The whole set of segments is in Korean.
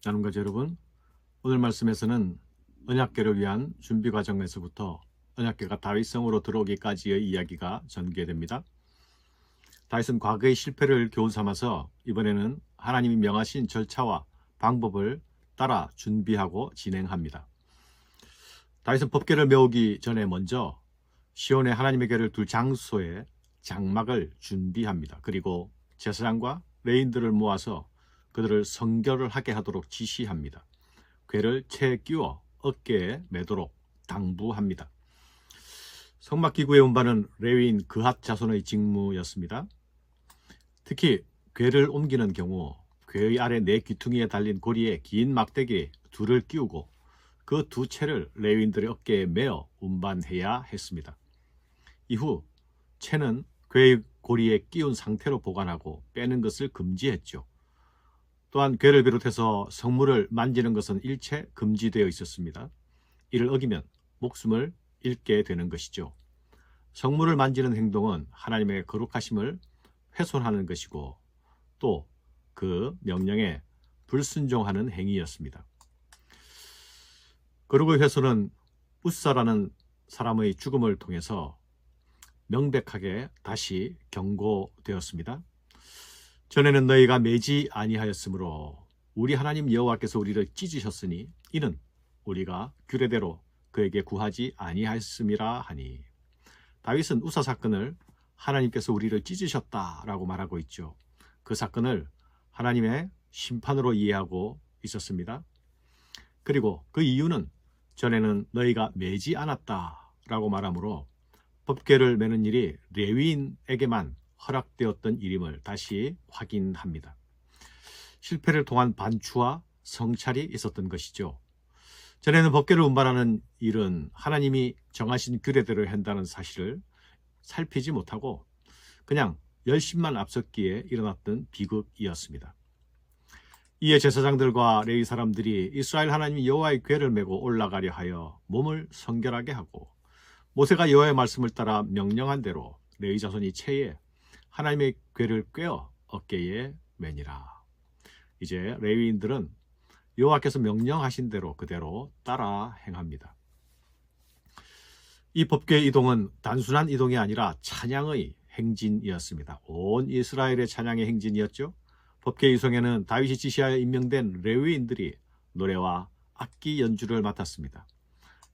나눔가족 여러분, 오늘 말씀에서는 언약궤를 위한 준비 과정에서부터 언약궤가 다윗성으로 들어오기까지의 이야기가 전개됩니다. 다윗은 과거의 실패를 교훈 삼아서 이번에는 하나님이 명하신 절차와 방법을 따라 준비하고 진행합니다. 다윗은 법궤를 메우기 전에 먼저 시온에 하나님의 궤를 둘 장소에 장막을 준비합니다. 그리고 제사장과 레인들을 모아서 그들을 성결을 하게 하도록 지시합니다. 궤를 채에 끼워 어깨에 매도록 당부합니다. 성막기구의 운반은 레위인 그핫 자손의 직무였습니다. 특히 궤를 옮기는 경우 궤의 아래 네 귀퉁이에 달린 고리에 긴 막대기 둘을 끼우고 그 두 채를 레위인들의 어깨에 메어 운반해야 했습니다. 이후 채는 궤의 고리에 끼운 상태로 보관하고 빼는 것을 금지했죠. 또한 궤를 비롯해서 성물을 만지는 것은 일체 금지되어 있었습니다. 이를 어기면 목숨을 잃게 되는 것이죠. 성물을 만지는 행동은 하나님의 거룩하심을 훼손하는 것이고 또 그 명령에 불순종하는 행위였습니다. 거룩의 훼손은 웃사라는 사람의 죽음을 통해서 명백하게 다시 경고되었습니다. 전에는 너희가 매지 아니하였으므로 우리 하나님 여호와께서 우리를 찢으셨으니 이는 우리가 규례대로 그에게 구하지 아니하였음이라 하니, 다윗은 우사 사건을 하나님께서 우리를 찢으셨다라고 말하고 있죠. 그 사건을 하나님의 심판으로 이해하고 있었습니다. 그리고 그 이유는 전에는 너희가 매지 않았다라고 말하므로 법궤를 매는 일이 레위인에게만 허락되었던 일임을 다시 확인합니다. 실패를 통한 반추와 성찰이 있었던 것이죠. 전에는 법궤를 운반하는 일은 하나님이 정하신 규례대로 한다는 사실을 살피지 못하고 그냥 열심만 앞섰기에 일어났던 비극이었습니다. 이에 제사장들과 레위 사람들이 이스라엘 하나님 여호와의 궤를 메고 올라가려 하여 몸을 성결하게 하고 모세가 여호와의 말씀을 따라 명령한 대로 레위 자손이 채에 하나님의 궤를 꿰어 어깨에 매니라. 이제 레위인들은 여호와께서 명령하신 대로 그대로 따라 행합니다. 이 법궤 이동은 단순한 이동이 아니라 찬양의 행진이었습니다. 온 이스라엘의 찬양의 행진이었죠. 법궤 이송에는 다윗이 지시하여 임명된 레위인들이 노래와 악기 연주를 맡았습니다.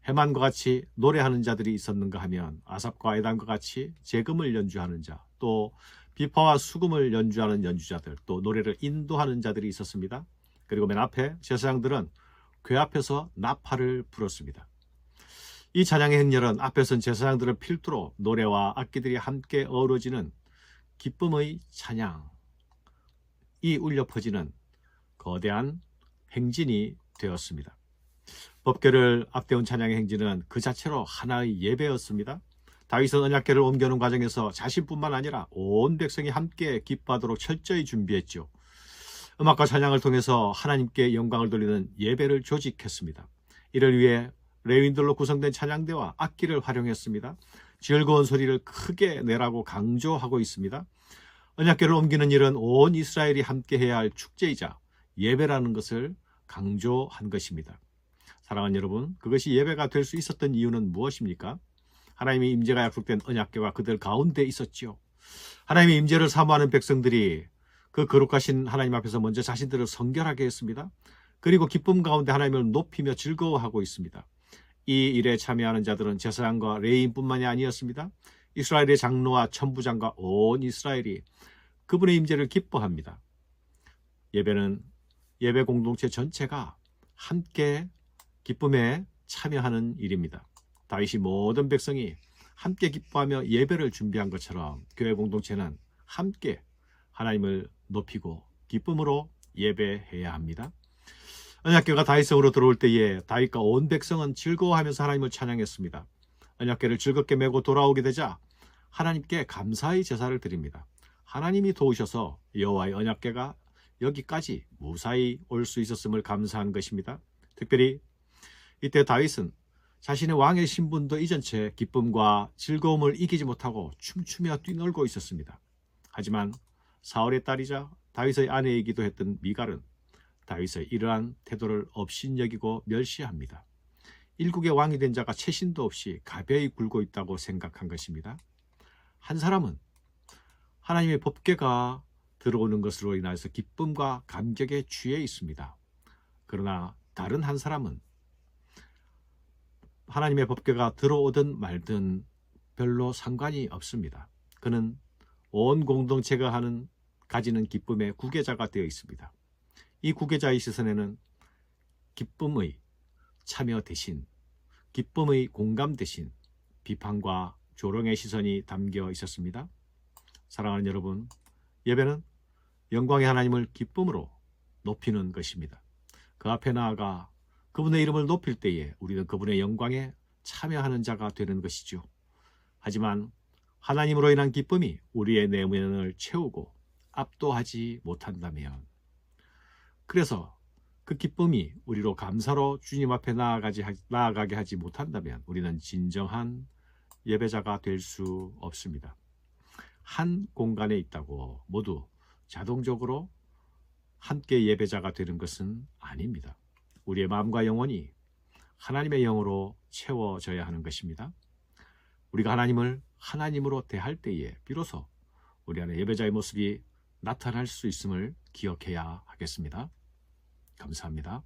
해만과 같이 노래하는 자들이 있었는가 하면 아삽과 에단과 같이 재금을 연주하는 자, 또 비파와 수금을 연주하는 연주자들, 또 노래를 인도하는 자들이 있었습니다. 그리고 맨 앞에 제사장들은 궤 앞에서 나팔을 불었습니다. 이 찬양의 행렬은 앞에 선 제사장들을 필두로 노래와 악기들이 함께 어우러지는 기쁨의 찬양이 울려 퍼지는 거대한 행진이 되었습니다. 법궤를 앞세운 찬양의 행진은 그 자체로 하나의 예배였습니다. 다윗은 언약궤를 옮겨오는 과정에서 자신뿐만 아니라 온 백성이 함께 기뻐하도록 철저히 준비했죠. 음악과 찬양을 통해서 하나님께 영광을 돌리는 예배를 조직했습니다. 이를 위해 레위인들로 구성된 찬양대와 악기를 활용했습니다. 즐거운 소리를 크게 내라고 강조하고 있습니다. 언약궤를 옮기는 일은 온 이스라엘이 함께 해야 할 축제이자 예배라는 것을 강조한 것입니다. 사랑하는 여러분, 그것이 예배가 될 수 있었던 이유는 무엇입니까? 하나님의 임재가 약속된 언약궤가 그들 가운데 있었지요. 하나님의 임재를 사모하는 백성들이 그 거룩하신 하나님 앞에서 먼저 자신들을 성결하게 했습니다. 그리고 기쁨 가운데 하나님을 높이며 즐거워하고 있습니다. 이 일에 참여하는 자들은 제사장과 레위인뿐만이 아니었습니다. 이스라엘의 장로와 천부장과 온 이스라엘이 그분의 임재를 기뻐합니다. 예배는 예배 공동체 전체가 함께 기쁨에 참여하는 일입니다. 다윗이 모든 백성이 함께 기뻐하며 예배를 준비한 것처럼 교회 공동체는 함께 하나님을 높이고 기쁨으로 예배해야 합니다. 언약궤가 다윗성으로 들어올 때에 다윗과 온 백성은 즐거워하면서 하나님을 찬양했습니다. 언약궤를 즐겁게 메고 돌아오게 되자 하나님께 감사의 제사를 드립니다. 하나님이 도우셔서 여호와의 언약궤가 여기까지 무사히 올 수 있었음을 감사한 것입니다. 특별히 이때 다윗은 자신의 왕의 신분도 잊은 채 기쁨과 즐거움을 이기지 못하고 춤추며 뛰놀고 있었습니다. 하지만 사울의 딸이자 다윗의 아내이기도 했던 미갈은 다윗의 이러한 태도를 업신여기고 멸시합니다. 일국의 왕이 된 자가 채신도 없이 가벼이 굴고 있다고 생각한 것입니다. 한 사람은 하나님의 법궤가 들어오는 것으로 인해서 기쁨과 감격에 취해 있습니다. 그러나 다른 한 사람은 하나님의 법궤가 들어오든 말든 별로 상관이 없습니다. 그는 온 공동체가 가지는 기쁨의 구계자가 되어 있습니다. 이 구계자의 시선에는 기쁨의 참여 대신, 기쁨의 공감 대신 비판과 조롱의 시선이 담겨 있었습니다. 사랑하는 여러분, 예배는 영광의 하나님을 기쁨으로 높이는 것입니다. 그 앞에 나아가 그분의 이름을 높일 때에 우리는 그분의 영광에 참여하는 자가 되는 것이죠. 하지만 하나님으로 인한 기쁨이 우리의 내면을 채우고 압도하지 못한다면, 그래서 그 기쁨이 우리로 감사로 주님 앞에 나아가게 하지 못한다면 우리는 진정한 예배자가 될 수 없습니다. 한 공간에 있다고 모두 자동적으로 함께 예배자가 되는 것은 아닙니다. 우리의 마음과 영혼이 하나님의 영으로 채워져야 하는 것입니다. 우리가 하나님을 하나님으로 대할 때에 비로소 우리 안에 예배자의 모습이 나타날 수 있음을 기억해야 하겠습니다. 감사합니다.